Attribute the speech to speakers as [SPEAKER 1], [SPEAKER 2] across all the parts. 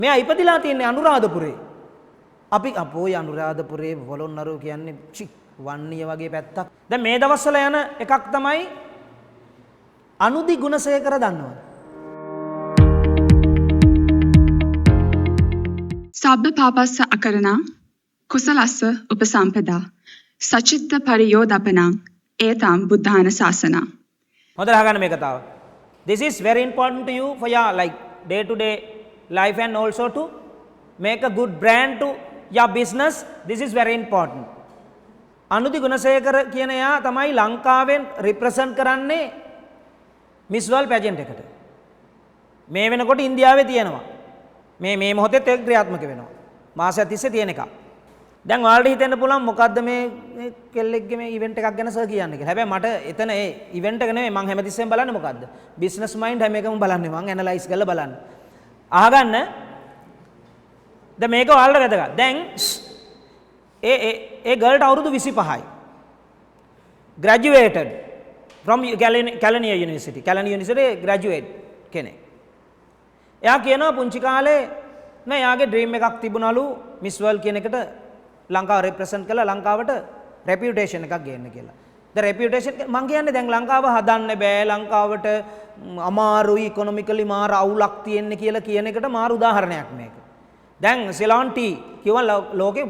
[SPEAKER 1] මෙයා ඉපදිලා තියෙන්නේ අනුරාධපුරේ. අපි අපෝයි අනුරාධපුරේ පොළොන්නරුව කියන්නේ වන්නිය වගේ පැත්තක්. දැන් මේ දවස්වල යන එකක් තමයි අනුදි ගුණසේකර දන්නවද?
[SPEAKER 2] සබ්බ පාපස්ස අකරණං කුසලස්ස උපසම්පදා සචිත්ත පරියෝදපනං ඒතම් බුද්ධාන ශාසනං.
[SPEAKER 1] හොඳට අහගන්න මේ කතාව. This is very important to you for your like day to day life and also to make a good brand to your business. This is very important. අනුදි Gunasekara කියන එයා තමයි ලංකාවෙන් රිප්‍රසන්ට් කරන්නේ මිස් වර්ල්ඩ් පැජන්ට් එකට. මේ වෙනකොට ඉන්දියාවේ තියෙනවා. මේ මොහොතේ ඒක ක්‍රියාත්මක වෙනවා. මාසයක් තිස්සේ තියෙන එක. දැන් ඔයාලට හිතෙන්න පුළුවන් මොකද්ද මේ කෙල්ලෙක්ගේ මේ ඉවෙන්ට් එකක් ගැන සර් කියන්නේ කියලා. හැබැයි මට එතන ඒ ඉවෙන්ට් එක නෙමෙයි මම හැමතිස්සෙම බලන්නේ මොකද්ද? බිස්නස් මයින්ඩ් හැම එකම බලන්නේ මම ඇනලයිස් කරලා බලන්නේ. අහගන්න. දැන් මේක ඔයාලට වැදගත්. දැන් ඒ ගර්ල්ට අවුරුදු 25යි. graduated from Kelaniya University. Kelaniya University graduate කෙනෙක්. එයා කියනවා පුංචි කාලේ නෑ එයාගේ ඩ්‍රීම් එකක් තිබුණලු මිස් වර්ල්ඩ් කියන එකට ලංකාව රිප්‍රසන්ට් කරලා ලංකාවට රෙපියුටේෂන් එකක් ගේන්න කියලා. දැන් රෙපියුටේෂන් මං කියන්නේ දැන් ලංකාව හදන්න බෑ ලංකාවට අමාරුයි ඉකොනොමිකලි මාර අවුලක් තියෙන්නේ කියලා කියන එකට මාර උදාහරණයක් මේක. දැන් සෙලොන් ටී කිව්වා ලෝකේ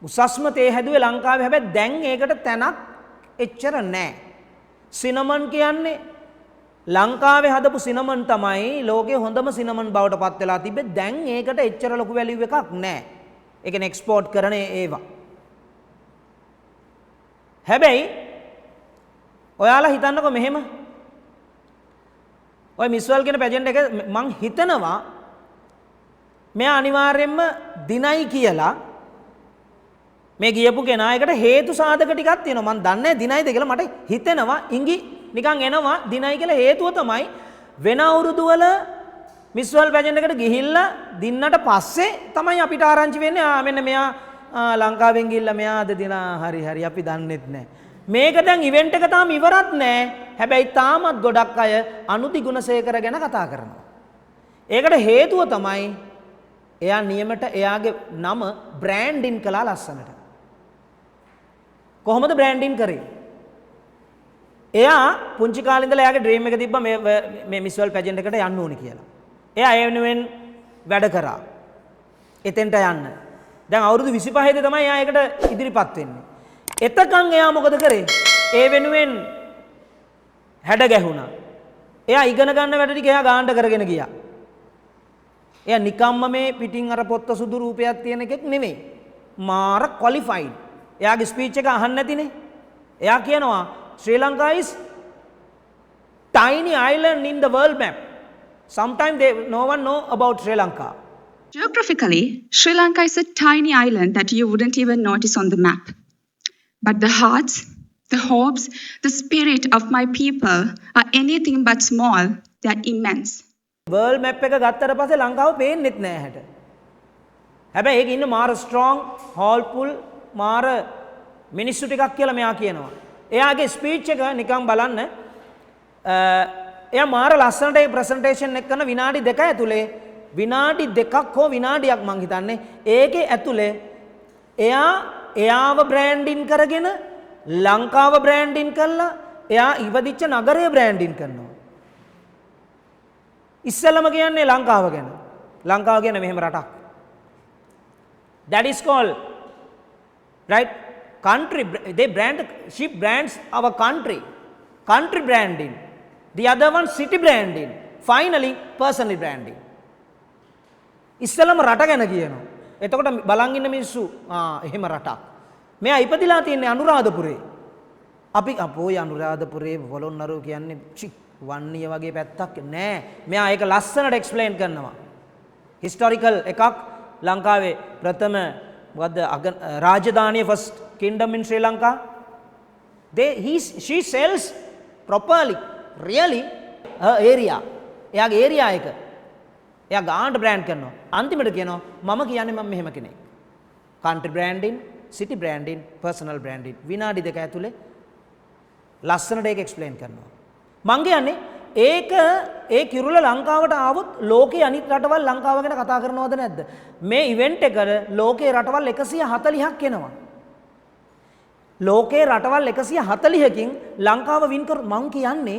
[SPEAKER 1] උසස්ම තේ හැදුවේ ලංකාවේ හැබැයි දැන් ඒකට තැනක් එච්චර නෑ. සිනමන් කියන්නේ ලංකාවේ හදපු සිනමන් තමයි ලෝකේ හොඳම සිනමන් බවට පත් වෙලා තිබෙ. දැන් ඒකට එච්චර ලොකු වැලියු එකක් නෑ. ඒ කියන්නේ එක්ස්පෝර්ට් කරන ඒවා. හැබැයි ඔයාලා හිතන්නකෝ මෙහෙම. ඔය මිස් වර්ල්ඩ් කියන පැජන්ට් එක මං හිතනවා මෙයා අනිවාර්යයෙන්ම දිනයි කියලා මේ ගියපු කෙනා එකට හේතු සාධක ටිකක් තියෙනවා. මං දන්නේ දිනයිද කියලා මට හිතෙනවා ඉඟි නිකන් එනවා දිනයි කියලා හේතුව තමයි වෙන අවුරුදු වල මිස් වර්ල්ඩ් පැජන්ට් එකට ගිහිල්ලා දින්නට පස්සේ තමයි අපිට ආරංචි වෙන්නේ මෙන්න මෙයා ලංකාවෙන් ගිහිල්ලා මෙයා අද දිනා හරි අපි දන්නෙත් නැහැ. මේක දැන් ඉවෙන්ට් එක තාම ඉවරත් නැහැ. හැබැයි තාමත් ගොඩක් අය අනුදි ගුණසේකර ගැන කතා කරනවා. ඒකට හේතුව තමයි එයා නියමට එයාගේ නම බ්‍රෑන්ඩින් කළා ලස්සනට. කොහොමද බ්‍රෑන්ඩින් කරේ? එයා පුංචි කාලේ ඉඳලා එයාගේ ඩ්‍රීම් එක තිබ්බා මේ මිස් වර්ල්ඩ් පැජන්ට් එකට යන්න ඕනේ කියලා. එයා ඒ වෙනුවෙන් වැඩ කරා. එතෙන්ට යන්න. දැන් අවුරුදු 25 තමයි එයා ඒකට ඉදිරිපත් වෙන්නේ. එතකන් එයා මොකද කරේ? ඒ වෙනුවෙන් හැඩ ගැහුණා. එයා ඉගෙන ගන්න වැඩ ටික එයා ගානට කරගෙන ගියා. එයා නිකම්ම මේ පිටින් අර පොත්ත සුදු රූපයක් තියෙන එකෙක් නෙමෙයි. මාර ක්වොලිෆයිඩ්. එයාගේ ස්පීච් එක අහන්න නැතිනේ. එයා කියනවා Sri Lanka is tiny island in the world map. Sometimes no one know about Sri Lanka.
[SPEAKER 2] Geographically, Sri Lanka is a tiny island that you wouldn't even notice on the map. But the hearts, the hopes, the spirit of my people are anything but small. They are immense.
[SPEAKER 1] World map එක ගත්තට පස්සේ ලංකාව පේන්නෙත් නෑ හැට. හැබැයි ඒක ඉන්න මාර strong, hopeful, මාර මිනිස්සු ටිකක් කියලා මෙයා කියනවා. එයාගේ ස්පීච් එක නිකන් බලන්න එයා මාර ලස්සනට ඒ ප්‍රසන්ටේෂන් එක කරන විනාඩි 2 ඇතුලේ විනාඩි 2ක් හෝ විනාඩියක් මං හිතන්නේ ඒකේ ඇතුලේ එයාව බ්‍රෑන්ඩින් කරගෙන ලංකාව බ්‍රෑන්ඩින් කරලා එයා ඉපදිච්ච නගරය බ්‍රෑන්ඩින් කරනවා. ඉස්සෙල්ලම කියන්නේ ලංකාව ගැන. ලංකාව කියන්නේ මෙහෙම රටක්. That is called right country. She brands our country branding. The other one city branding. Finally personal branding. ඉස්සෙල්ලම රට ගැන කියනවා. එතකොට බලන් ඉන්න මිනිස්සු එහෙම රටක්. මෙයා ඉපදිලා තියෙන්නේ අනුරාධපුරේ. අපි අපෝයි අනුරාධපුරේ පොළොන්නරුව කියන්නේ වන්නිය වගේ පැත්තක් නෑ. මෙයා ඒක ලස්සනට එක්ස්ප්ලেইন කරනවා. හිස්ටොරිකල් එකක් ලංකාවේ ප්‍රථම මොකද්ද රාජධානිය first kingdom in Sri Lanka. She sells properly really her area. එයාගේ ඒරියා එක එයා ගානට බ්‍රෑන්ඩ් කරනවා. අන්තිමට කියනවා මම කියන්නේ මම මෙහෙම කෙනෙක්. country branding, city branding, personal branding. විනාඩි 2 ඇතුලේ ලස්සනට ඒක එක්ස්ප්ලেইন කරනවා. මං කියන්නේ ඒක ඒ කිරුල ලංකාවට ආවොත් ලෝකයේ අනිත් රටවල් ලංකාව ගැන කතා කරනවද නැද්ද? මේ ඉවෙන්ට් එකට ලෝකයේ රටවල් 140ක් එනවා. ලෝකයේ රටවල් 140කින් ලංකාව වින් කර මං කියන්නේ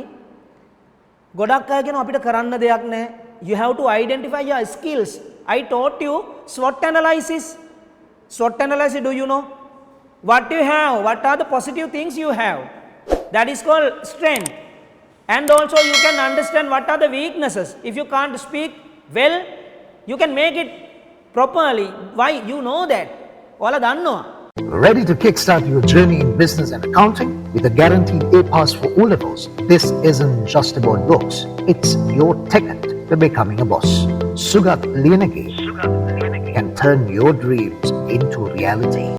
[SPEAKER 1] ගොඩක් අය කියනවා අපිට කරන්න දෙයක් නැහැ. You have to identify your skills. I taught you SWOT analysis. SWOT analysis, do you know? What you have, what are the positive things you have? That is called strength. And also you can understand what are the weaknesses. If you can't speak well, you can make it properly. Why? You know that. ඔයාලා දන්නවා.
[SPEAKER 3] Ready to kickstart your journey in business and accounting with a guaranteed A pass for O levels? This isn't just about books. It's your ticket to becoming a boss. Sugat Liyanage can turn your dreams into reality.